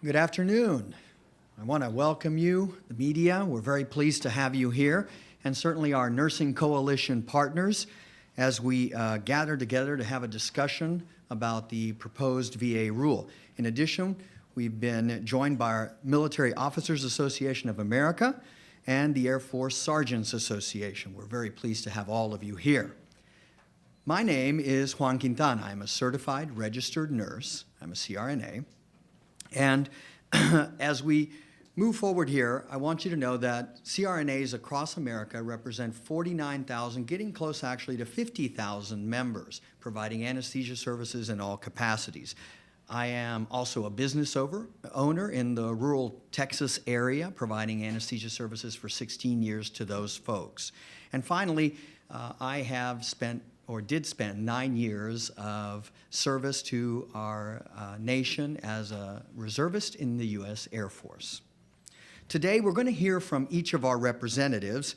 Good afternoon. I want to welcome you, the media. We're very pleased to have you here, and certainly our Nursing Coalition partners as we gather together to have a discussion about the proposed VA rule. In addition, we've been joined by our Military Officers Association of America and the Air Force Sergeants Association. We're very pleased to have all of you here. My name is Juan Quintana. I'm a certified registered nurse. I'm a CRNA. And as we move forward here, I want you to know that CRNAs across America represent 49,000, getting close actually to 50,000 members, providing anesthesia services in all capacities. I am also a business owner in the rural Texas area, providing anesthesia services for 16 years to those folks. And finally, I have did spend 9 years of service to our nation as a reservist in the U.S. Air Force. Today, we're going to hear from each of our representatives,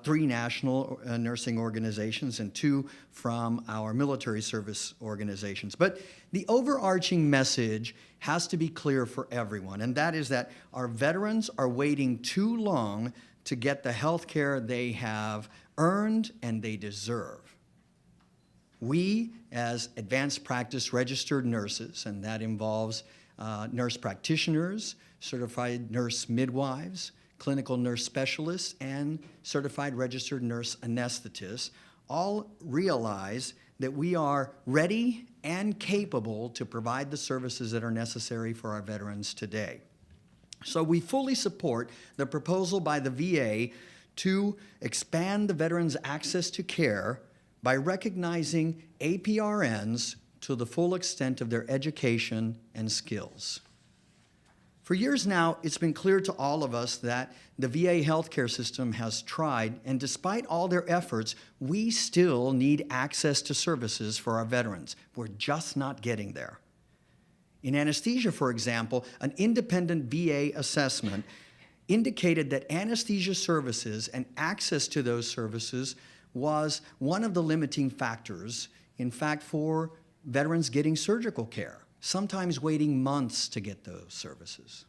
3 national nursing organizations and 2 from our military service organizations. But the overarching message has to be clear for everyone, and that is that our veterans are waiting too long to get the health care they have earned and they deserve. We, as advanced practice registered nurses, and that involves nurse practitioners, certified nurse midwives, clinical nurse specialists, and certified registered nurse anesthetists, all realize that we are ready and capable to provide the services that are necessary for our veterans today. So we fully support the proposal by the VA to expand the veterans' access to care by recognizing APRNs to the full extent of their education and skills. For years now, it's been clear to all of us that the VA healthcare system has tried, and despite all their efforts, we still need access to services for our veterans. We're just not getting there. In anesthesia, for example, an independent VA assessment indicated that anesthesia services and access to those services was one of the limiting factors, in fact, for veterans getting surgical care, sometimes waiting months to get those services.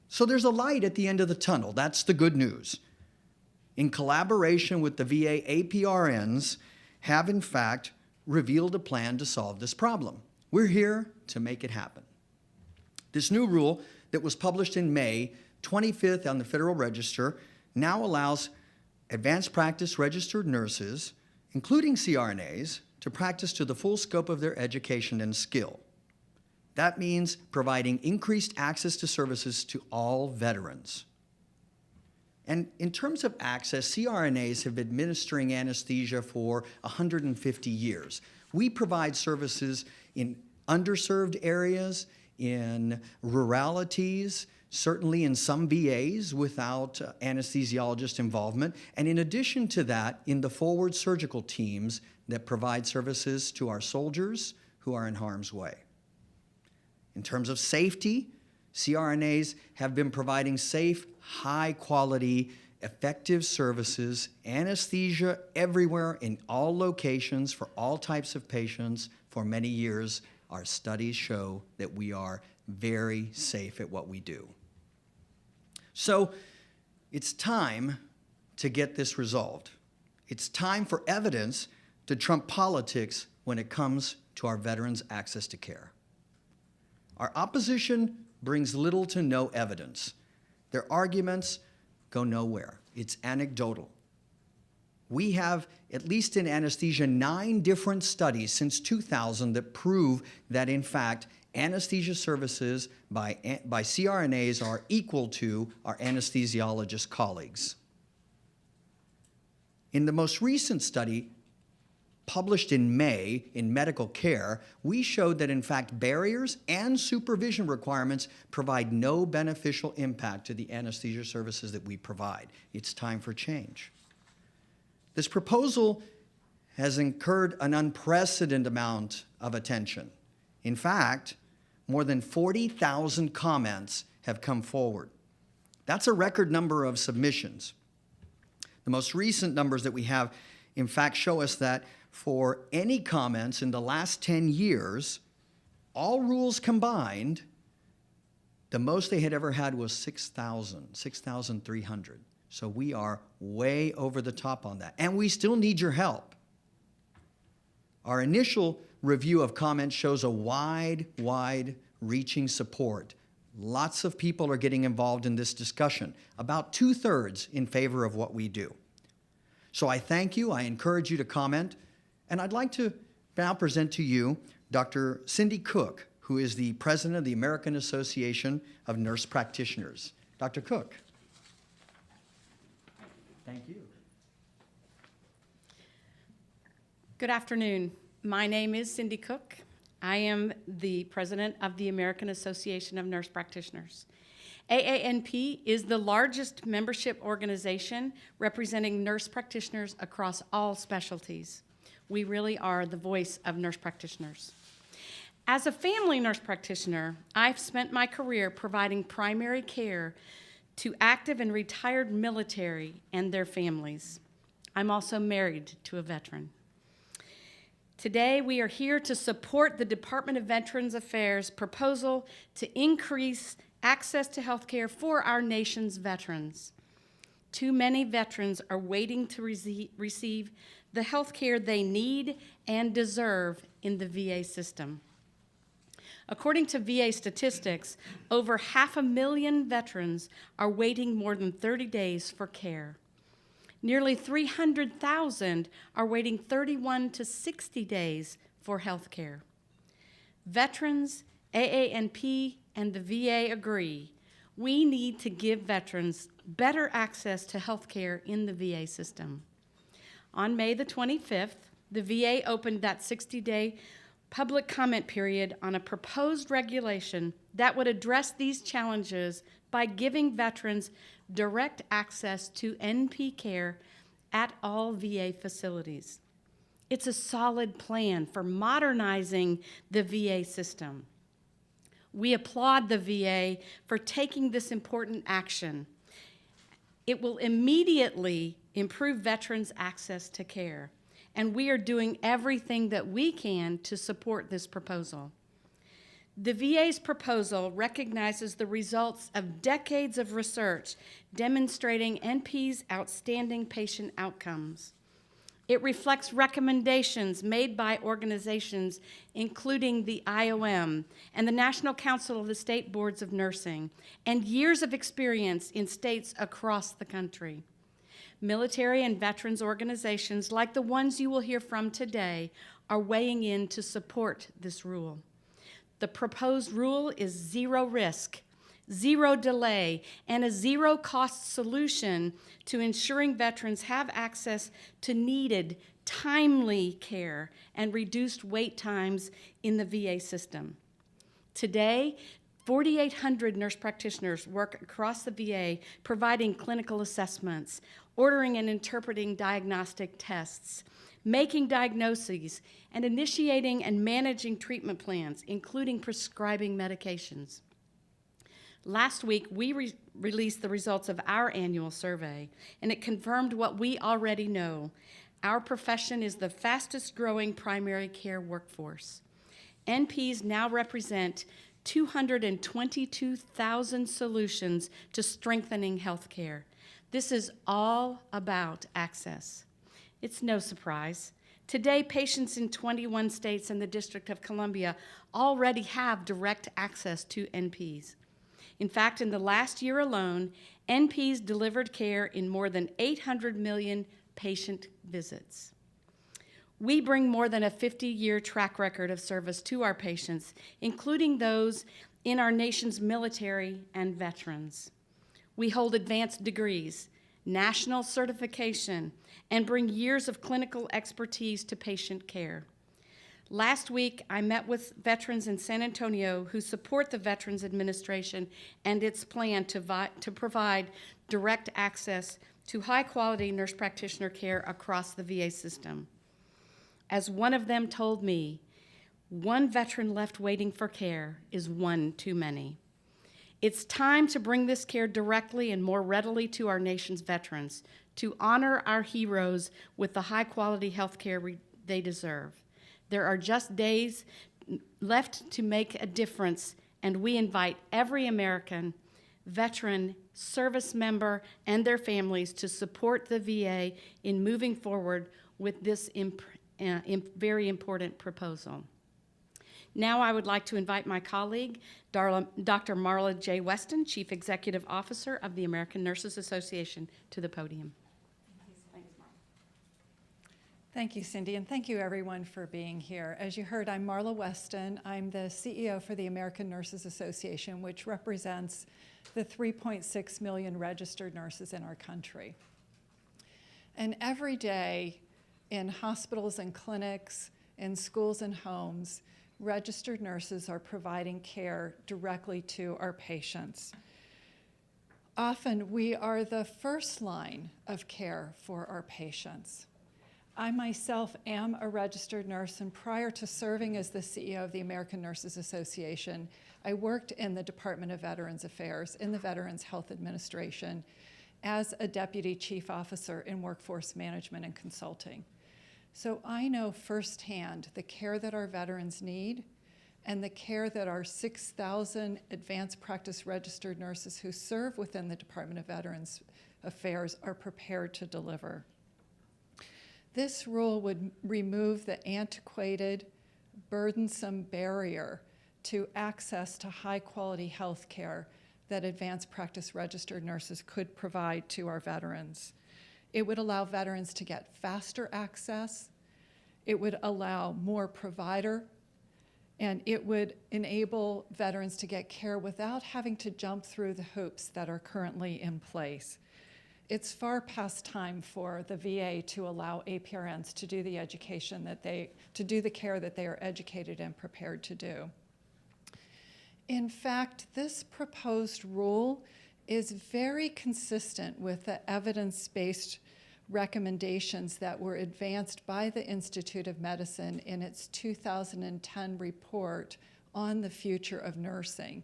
So there's a light at the end of the tunnel. That's the good news. In collaboration with the VA, APRNs have, in fact, revealed a plan to solve this problem. We're here to make it happen. This new rule that was published in May 25th on the Federal Register now allows advanced practice registered nurses, including CRNAs, to practice to the full scope of their education and skill. That means providing increased access to services to all veterans. And in terms of access, CRNAs have been administering anesthesia for 150 years. We provide services in underserved areas, in ruralities, certainly in some VAs without anesthesiologist involvement, and in addition to that, in the forward surgical teams that provide services to our soldiers who are in harm's way. In terms of safety, CRNAs have been providing safe, high-quality, effective services, anesthesia everywhere in all locations for all types of patients for many years. Our studies show that we are very safe at what we do. So it's time to get this resolved. It's time for evidence to trump politics when it comes to our veterans' access to care. Our opposition brings little to no evidence. Their arguments go nowhere. It's anecdotal. We have, at least in anesthesia, 9 different studies since 2000 that prove that, in fact, anesthesia services by CRNAs are equal to our anesthesiologist colleagues. In the most recent study, published in May in Medical Care, we showed that, in fact, barriers and supervision requirements provide no beneficial impact to the anesthesia services that we provide. It's time for change. This proposal has incurred an unprecedented amount of attention. In fact, more than 40,000 comments have come forward. That's a record number of submissions. The most recent numbers that we have, in fact, show us that for any comments in the last 10 years, all rules combined, The most they had ever had was 6,300. So we are way over the top on that. And we still need your help. Our initial review of comments shows a wide-reaching support. Lots of people are getting involved in this discussion, about 2/3 in favor of what we do. So I thank you, I encourage you to comment, and I'd like to now present to you Dr. Cindy Cook, who is the president of the American Association of Nurse Practitioners. Dr. Cook. Thank you. Good afternoon. My name is Cindy Cook. I am the president of the American Association of Nurse Practitioners. AANP is the largest membership organization representing nurse practitioners across all specialties. We really are the voice of nurse practitioners. As a family nurse practitioner, I've spent my career providing primary care to active and retired military and their families. I'm also married to a veteran. Today, we are here to support the Department of Veterans Affairs' proposal to increase access to health care for our nation's veterans. Too many veterans are waiting to receive the health care they need and deserve in the VA system. According to VA statistics, over 500,000 veterans are waiting more than 30 days for care. Nearly 300,000 are waiting 31 to 60 days for health care. Veterans, AANP, and the VA agree we need to give veterans better access to health care in the VA system. On May the 25th, the VA opened that 60-day public comment period on a proposed regulation that would address these challenges by giving veterans direct access to NP care at all VA facilities. It's a solid plan for modernizing the VA system. We applaud the VA for taking this important action. It will immediately improve veterans' access to care, and we are doing everything that we can to support this proposal. The VA's proposal recognizes the results of decades of research demonstrating NP's outstanding patient outcomes. It reflects recommendations made by organizations including the IOM and the National Council of the State Boards of Nursing, and years of experience in states across the country. Military and veterans organizations, like the ones you will hear from today, are weighing in to support this rule. The proposed rule is zero risk, zero delay, and a zero-cost solution to ensuring veterans have access to needed, timely care and reduced wait times in the VA system. Today, 4,800 nurse practitioners work across the VA providing clinical assessments, ordering and interpreting diagnostic tests, making diagnoses, and initiating and managing treatment plans, including prescribing medications. Last week, we released the results of our annual survey, and it confirmed what we already know. Our profession is the fastest growing primary care workforce. NPs now represent 222,000 solutions to strengthening health care. This is all about access. It's no surprise. Today, patients in 21 states and the District of Columbia already have direct access to NPs. In fact, in the last year alone, NPs delivered care in more than 800 million patient visits. We bring more than a 50-year track record of service to our patients, including those in our nation's military and veterans. We hold advanced degrees, national certification, and bring years of clinical expertise to patient care. Last week, I met with veterans in San Antonio who support the Veterans Administration and its plan to provide direct access to high-quality nurse practitioner care across the VA system. As one of them told me, one veteran left waiting for care is one too many. It's time to bring this care directly and more readily to our nation's veterans, to honor our heroes with the high-quality health care they deserve. There are just days left to make a difference, and we invite every American, veteran, service member, and their families to support the VA in moving forward with this very important proposal. Now I would like to invite my colleague, Dr. Marla J. Weston, Chief Executive Officer of the American Nurses Association, to the podium. Thanks, Marla. Thank you, Cindy, and thank you everyone for being here. As you heard, I'm Marla Weston. I'm the CEO for the American Nurses Association, which represents the 3.6 million registered nurses in our country. And every day in hospitals and clinics, in schools and homes, registered nurses are providing care directly to our patients. Often we are the first line of care for our patients. I myself am a registered nurse, and prior to serving as the CEO of the American Nurses Association, I worked in the Department of Veterans Affairs in the Veterans Health Administration as a Deputy Chief Officer in Workforce Management and Consulting. So I know firsthand the care that our veterans need and the care that our 6,000 advanced practice registered nurses who serve within the Department of Veterans Affairs are prepared to deliver. This rule would remove the antiquated, burdensome barrier to access to high-quality health care that advanced practice registered nurses could provide to our veterans. It would allow veterans to get faster access. It would allow more provider, and it would enable veterans to get care without having to jump through the hoops that are currently in place. It's far past time for the VA to allow APRNs to do the education to do the care that they are educated and prepared to do. In fact, this proposed rule is very consistent with the evidence-based recommendations that were advanced by the Institute of Medicine in its 2010 report on the future of nursing.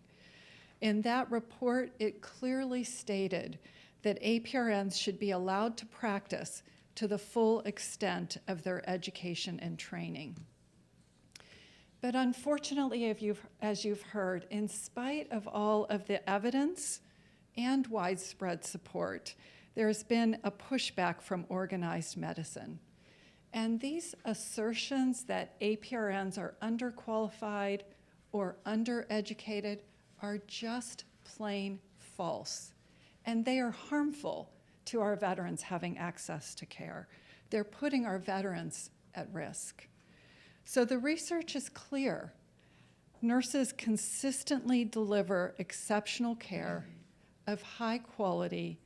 In that report, it clearly stated that APRNs should be allowed to practice to the full extent of their education and training. But unfortunately, as you've heard, in spite of all of the evidence and widespread support, there's been a pushback from organized medicine. And these assertions that APRNs are underqualified or undereducated are just plain false. And they are harmful to our veterans having access to care. They're putting our veterans at risk. So the research is clear. Nurses consistently deliver exceptional care of high quality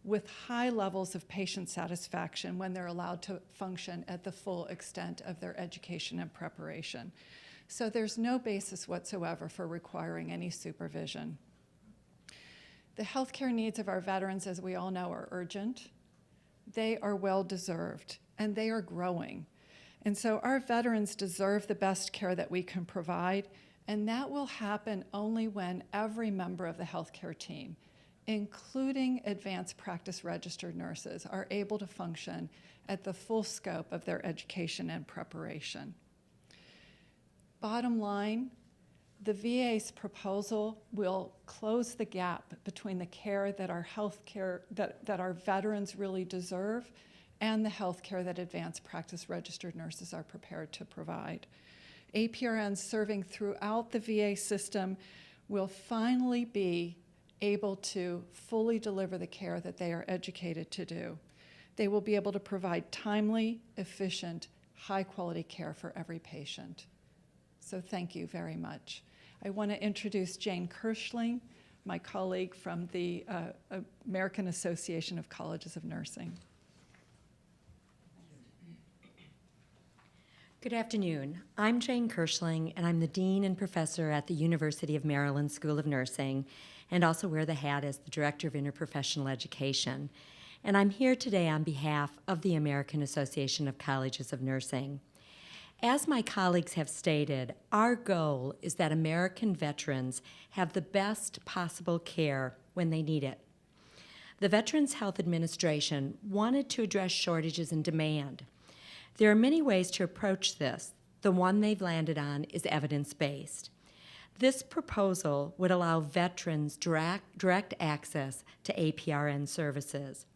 with high levels of patient satisfaction when they're allowed to function at the full extent of their education and preparation. So there's no basis whatsoever for requiring any supervision. The healthcare needs of our veterans, as we all know, are urgent. They are well-deserved, and they are growing. And so our veterans deserve the best care that we can provide, and that will happen only when every member of the healthcare team, including advanced practice registered nurses, are able to function at the full scope of their education and preparation. Bottom line, the VA's proposal will close the gap between the care that that our veterans really deserve and the health care that advanced practice registered nurses are prepared to provide. APRNs serving throughout the VA system will finally be able to fully deliver the care that they are educated to do. They will be able to provide timely, efficient, high-quality care for every patient. So thank you very much. I want to introduce Jane Kirschling, my colleague from the American Association of Colleges of Nursing. Good afternoon. I'm Jane Kirschling, and I'm the Dean and Professor at the University of Maryland School of Nursing, and also wear the hat as the Director of Interprofessional Education. And I'm here today on behalf of the American Association of Colleges of Nursing. As my colleagues have stated, our goal is that American veterans have the best possible care when they need it. The Veterans Health Administration wanted to address shortages in demand. There are many ways to approach this. The one they've landed on is evidence-based. This proposal would allow veterans direct access to APRN services.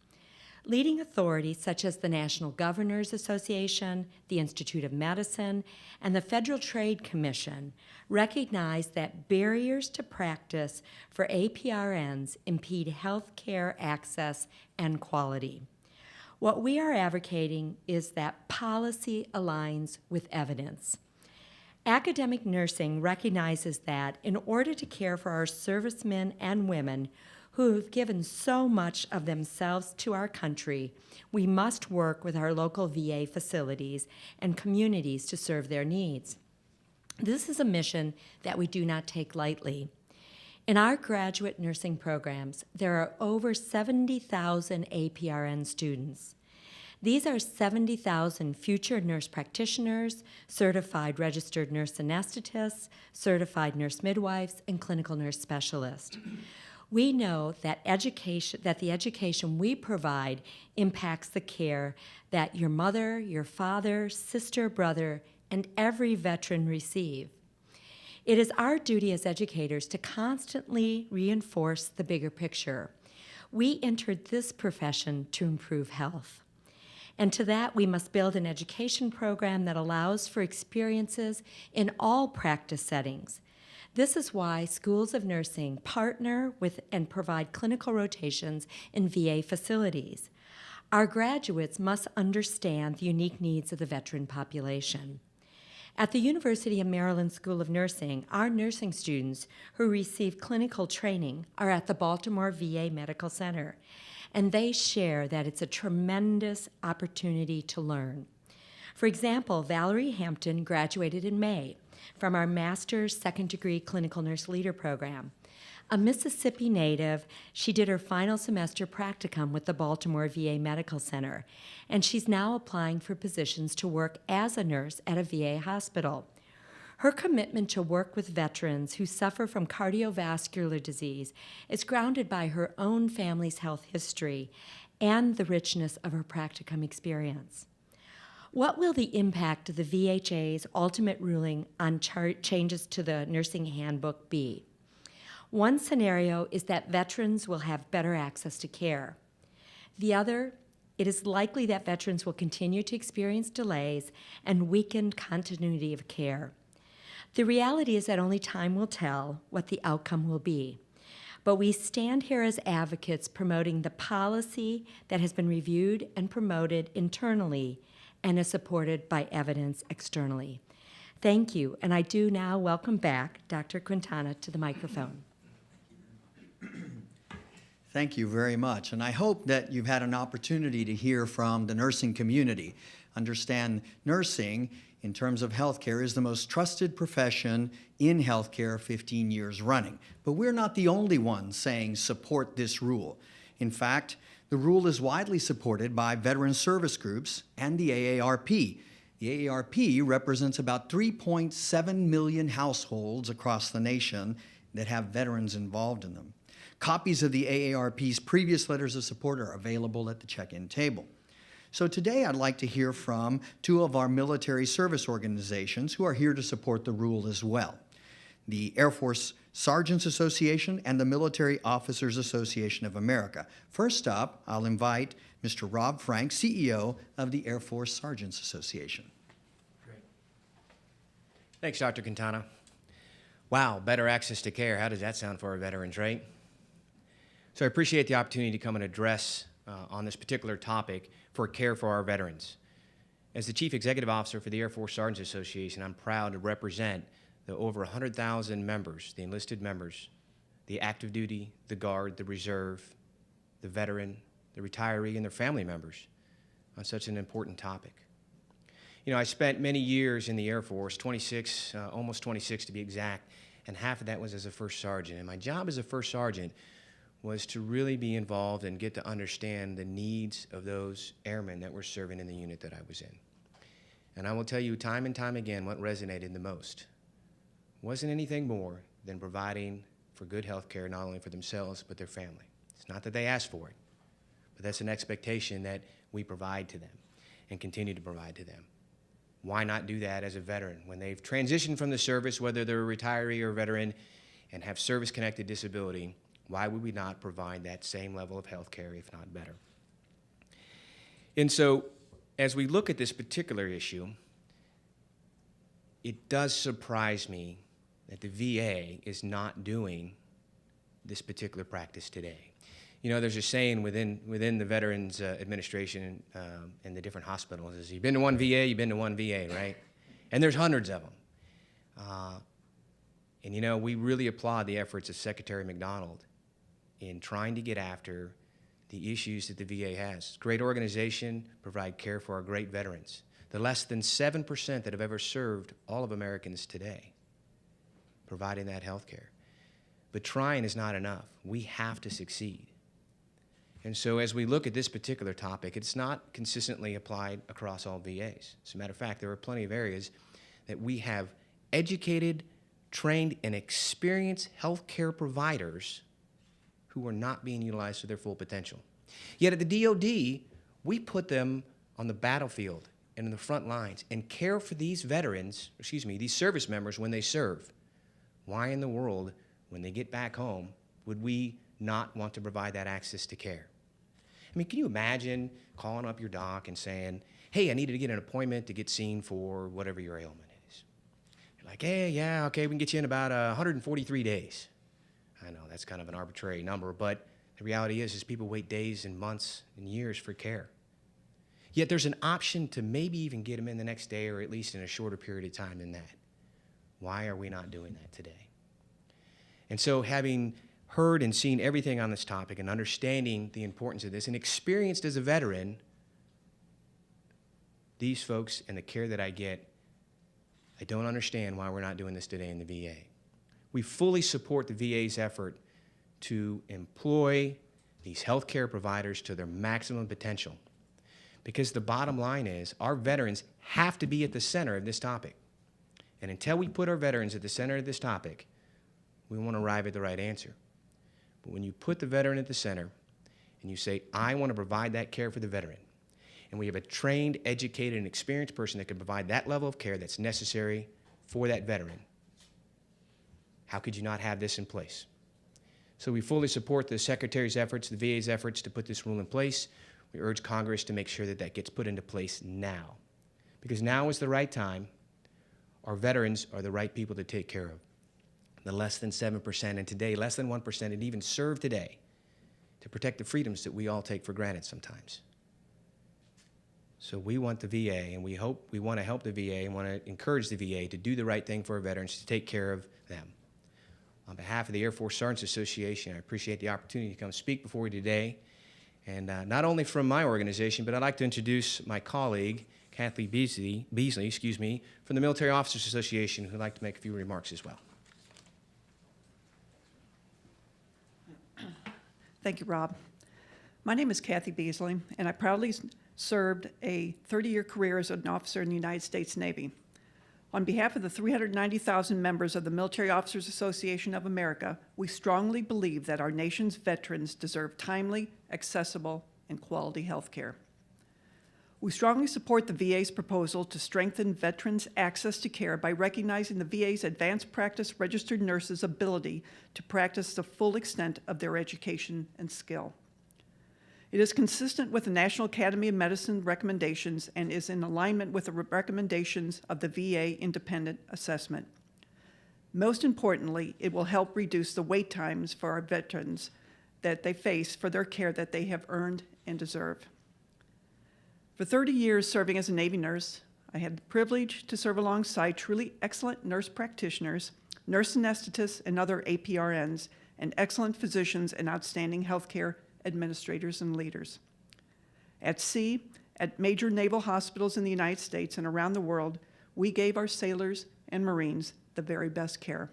Leading authorities such as the National Governors Association, the Institute of Medicine, and the Federal Trade Commission recognize that barriers to practice for APRNs impede health care access and quality. What we are advocating is that policy aligns with evidence. Academic nursing recognizes that in order to care for our servicemen and women who have given so much of themselves to our country, we must work with our local VA facilities and communities to serve their needs. This is a mission that we do not take lightly. In our graduate nursing programs, there are over 70,000 APRN students. These are 70,000 future nurse practitioners, certified registered nurse anesthetists, certified nurse midwives, and clinical nurse specialists. We know that the education we provide impacts the care that your mother, your father, sister, brother, and every veteran receive. It is our duty as educators to constantly reinforce the bigger picture. We entered this profession to improve health. And to that, we must build an education program that allows for experiences in all practice settings. This is why schools of nursing partner with and provide clinical rotations in VA facilities. Our graduates must understand the unique needs of the veteran population. At the University of Maryland School of Nursing, our nursing students who receive clinical training are at the Baltimore VA Medical Center, and they share that it's a tremendous opportunity to learn. For example, Valerie Hampton graduated in May from our Master's Second Degree Clinical Nurse Leader program. A Mississippi native, she did her final semester practicum with the Baltimore VA Medical Center, and she's now applying for positions to work as a nurse at a VA hospital. Her commitment to work with veterans who suffer from cardiovascular disease is grounded by her own family's health history and the richness of her practicum experience. What will the impact of the VHA's ultimate ruling on changes to the nursing handbook be? One scenario is that veterans will have better access to care. The other, it is likely that veterans will continue to experience delays and weakened continuity of care. The reality is that only time will tell what the outcome will be. But we stand here as advocates promoting the policy that has been reviewed and promoted internally and is supported by evidence externally. Thank you, and I do now welcome back Dr. Quintana to the microphone. Thank you very much. And I hope that you've had an opportunity to hear from the nursing community. Understand nursing, in terms of healthcare, is the most trusted profession in healthcare 15 years running. But we're not the only ones saying support this rule. In fact, the rule is widely supported by veteran service groups and the AARP. The AARP represents about 3.7 million households across the nation that have veterans involved in them. Copies of the AARP's previous letters of support are available at the check-in table. So today I'd like to hear from two of our military service organizations who are here to support the rule as well. The Air Force Sergeants Association and the Military Officers Association of America. First up, I'll invite Mr. Rob Frank, CEO of the Air Force Sergeants Association. Great. Thanks, Dr. Quintana. Wow, better access to care. How does that sound for our veterans, right? So I appreciate the opportunity to come and address on this particular topic for care for our veterans. As the Chief Executive Officer for the Air Force Sergeants Association, I'm proud to represent the over 100,000 members, the enlisted members, the active duty, the Guard, the Reserve, the veteran, the retiree, and their family members on such an important topic. You know, I spent many years in the Air Force, 26, almost 26 to be exact, and half of that was as a first sergeant. And my job as a first sergeant was to really be involved and get to understand the needs of those airmen that were serving in the unit that I was in. And I will tell you time and time again what resonated the most wasn't anything more than providing for good health care, not only for themselves, but their family. It's not that they asked for it, but that's an expectation that we provide to them and continue to provide to them. Why not do that as a veteran? When they've transitioned from the service, whether they're a retiree or a veteran, and have service-connected disability, why would we not provide that same level of health care, if not better? And so, as we look at this particular issue, it does surprise me that the VA is not doing this particular practice today. You know, there's a saying within the Veterans Administration and the different hospitals is, you've been to one VA, you've been to one VA, right? And there's hundreds of them. And you know, we really applaud the efforts of Secretary McDonald in trying to get after the issues that the VA has. Great organization, provide care for our great veterans. The less than 7% that have ever served all of Americans today, providing that health care. But trying is not enough. We have to succeed. And so as we look at this particular topic, it's not consistently applied across all VAs. As a matter of fact, there are plenty of areas that we have educated, trained, and experienced healthcare providers who are not being utilized to their full potential. Yet at the DoD, we put them on the battlefield and in the front lines and care for these veterans, these service members when they serve. Why in the world, when they get back home, would we not want to provide that access to care? I mean, can you imagine calling up your doc and saying, hey, I needed to get an appointment to get seen for whatever your ailment is? You're like, hey, yeah, okay, we can get you in about 143 days. I know that's kind of an arbitrary number, but the reality is people wait days and months and years for care. Yet there's an option to maybe even get them in the next day or at least in a shorter period of time than that. Why are we not doing that today? And so having heard and seen everything on this topic and understanding the importance of this and experienced as a veteran, these folks and the care that I get, I don't understand why we're not doing this today in the VA. We fully support the VA's effort to employ these healthcare providers to their maximum potential. Because the bottom line is, our veterans have to be at the center of this topic. And until we put our veterans at the center of this topic, we won't arrive at the right answer. But when you put the veteran at the center and you say, I want to provide that care for the veteran, and we have a trained, educated, and experienced person that can provide that level of care that's necessary for that veteran, how could you not have this in place? So we fully support the Secretary's efforts, the VA's efforts to put this rule in place. We urge Congress to make sure that that gets put into place now. Because now is the right time. Our veterans are the right people to take care of. The less than 7%, and today less than 1%, and even serve today to protect the freedoms that we all take for granted sometimes. So we want the VA, and we want to help the VA and want to encourage the VA to do the right thing for our veterans, to take care of them. On behalf of the Air Force Sergeants Association, I appreciate the opportunity to come speak before you today. And not only from my organization, but I'd like to introduce my colleague, Kathy Beasley, from the Military Officers Association, who'd like to make a few remarks as well. Thank you, Rob. My name is Kathy Beasley, and I proudly served a 30-year career as an officer in the United States Navy. On behalf of the 390,000 members of the Military Officers Association of America, we strongly believe that our nation's veterans deserve timely, accessible, and quality health care. We strongly support the VA's proposal to strengthen veterans' access to care by recognizing the VA's advanced practice registered nurses' ability to practice the full extent of their education and skill. It is consistent with the National Academy of Medicine recommendations and is in alignment with the recommendations of the VA Independent Assessment. Most importantly, it will help reduce the wait times for our veterans that they face for their care that they have earned and deserve. For 30 years serving as a Navy nurse, I had the privilege to serve alongside truly excellent nurse practitioners, nurse anesthetists, and other APRNs, and excellent physicians and outstanding healthcare administrators and leaders. At sea, at major naval hospitals in the United States and around the world, we gave our sailors and Marines the very best care.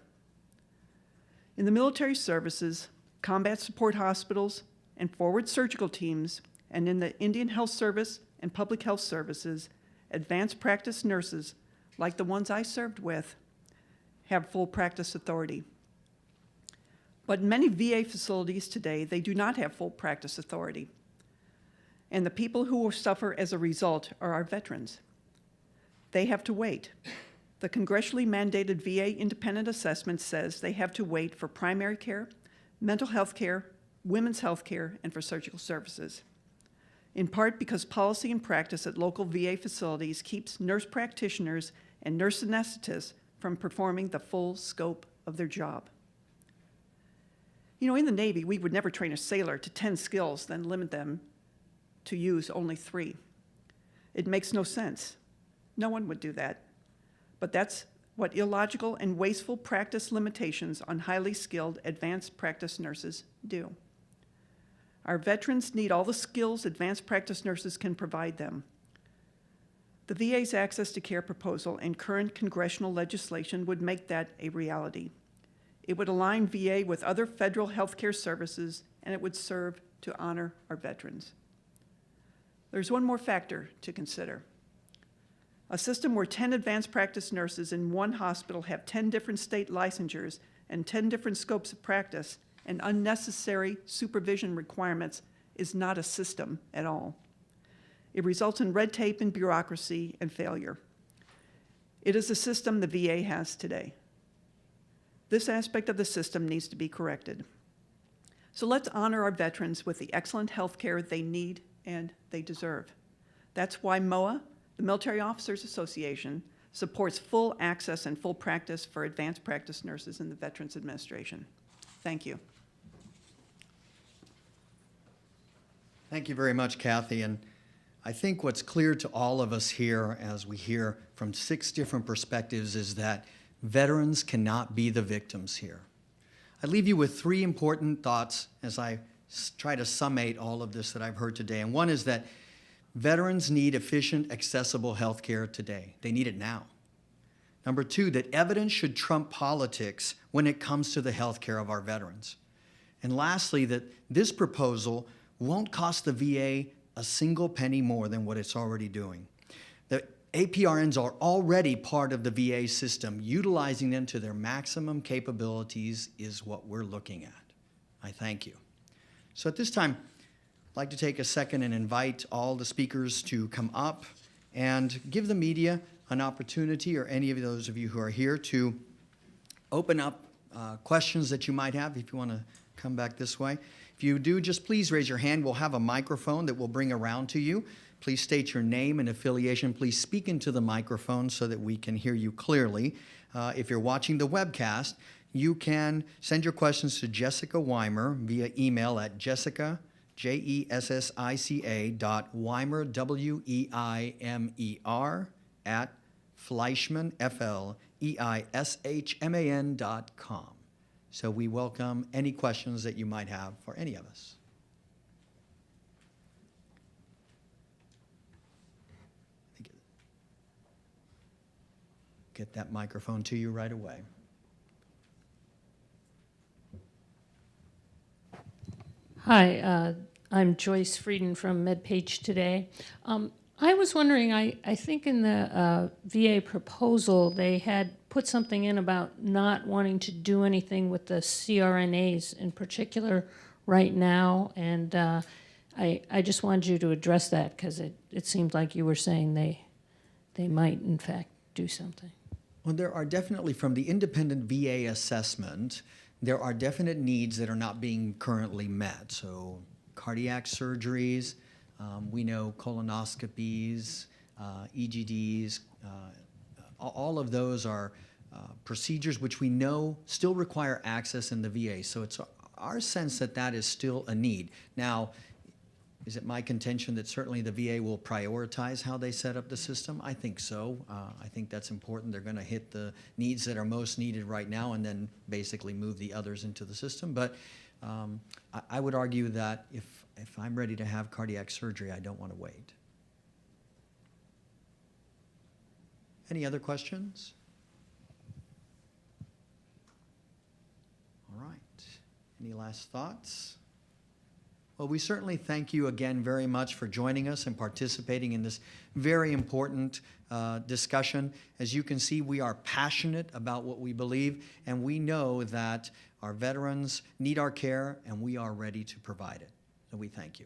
In the military services, combat support hospitals, and forward surgical teams, and in the Indian Health Service and Public Health Services, advanced practice nurses, like the ones I served with, have full practice authority. But in many VA facilities today, they do not have full practice authority. And the people who will suffer as a result are our veterans. They have to wait. The congressionally mandated VA independent assessment says they have to wait for primary care, mental health care, women's health care, and for surgical services. In part because policy and practice at local VA facilities keeps nurse practitioners and nurse anesthetists from performing the full scope of their job. You know, in the Navy, we would never train a sailor to 10 skills, then limit them to use only 3. It makes no sense. No one would do that. But that's what illogical and wasteful practice limitations on highly skilled advanced practice nurses do. Our veterans need all the skills advanced practice nurses can provide them. The VA's Access to Care proposal and current congressional legislation would make that a reality. It would align VA with other federal healthcare services, and it would serve to honor our veterans. There's one more factor to consider. A system where 10 advanced practice nurses in one hospital have 10 different state licensures and 10 different scopes of practice and unnecessary supervision requirements is not a system at all. It results in red tape and bureaucracy and failure. It is the system the VA has today. This aspect of the system needs to be corrected. So let's honor our veterans with the excellent health care they need and they deserve. That's why MOA, the Military Officers Association, supports full access and full practice for advanced practice nurses in the Veterans Administration. Thank you. Thank you very much, Kathy. And I think what's clear to all of us here as we hear from 6 different perspectives is that veterans cannot be the victims here. I leave you with 3 important thoughts as I try to summate all of this that I've heard today. And one is that veterans need efficient, accessible health care today. They need it now. Number 2, that evidence should trump politics when it comes to the health care of our veterans. And lastly, that this proposal won't cost the VA a single penny more than what it's already doing. The APRNs are already part of the VA system. Utilizing them to their maximum capabilities is what we're looking at. I thank you. So at this time, I'd like to take a second and invite all the speakers to come up and give the media an opportunity, or any of those of you who are here, to open up questions that you might have if you want to come back this way. If you do, just please raise your hand. We'll have a microphone that we'll bring around to you. Please state your name and affiliation. Please speak into the microphone so that we can hear you clearly. If you're watching the webcast, you can send your questions to Jessica Weimer via email at Jessica, Jessica.Weimer, Weimer, at Fleischman, FLEISHMAN.com. So we welcome any questions that you might have for any of us. Get that microphone to you right away. Hi, I'm Joyce Frieden from MedPage Today. I was wondering, I think in the VA proposal, they had put something in about not wanting to do anything with the CRNAs in particular right now, and I just wanted you to address that, because it seemed like you were saying they might, in fact, do something. Well, there are definitely, from the independent VA assessment, there are definite needs that are not being currently met. So cardiac surgeries, we know colonoscopies, EGDs, all of those are procedures which we know still require access in the VA. So it's our sense that that is still a need. Now, is it my contention that certainly the VA will prioritize how they set up the system? I think so. I think that's important. They're going to hit the needs that are most needed right now and then basically move the others into the system. But I would argue that if I'm ready to have cardiac surgery, I don't want to wait. Any other questions? All right. Any last thoughts? Well, we certainly thank you again very much for joining us and participating in this very important discussion. As you can see, we are passionate about what we believe, and we know that our veterans need our care, and we are ready to provide it. So we thank you.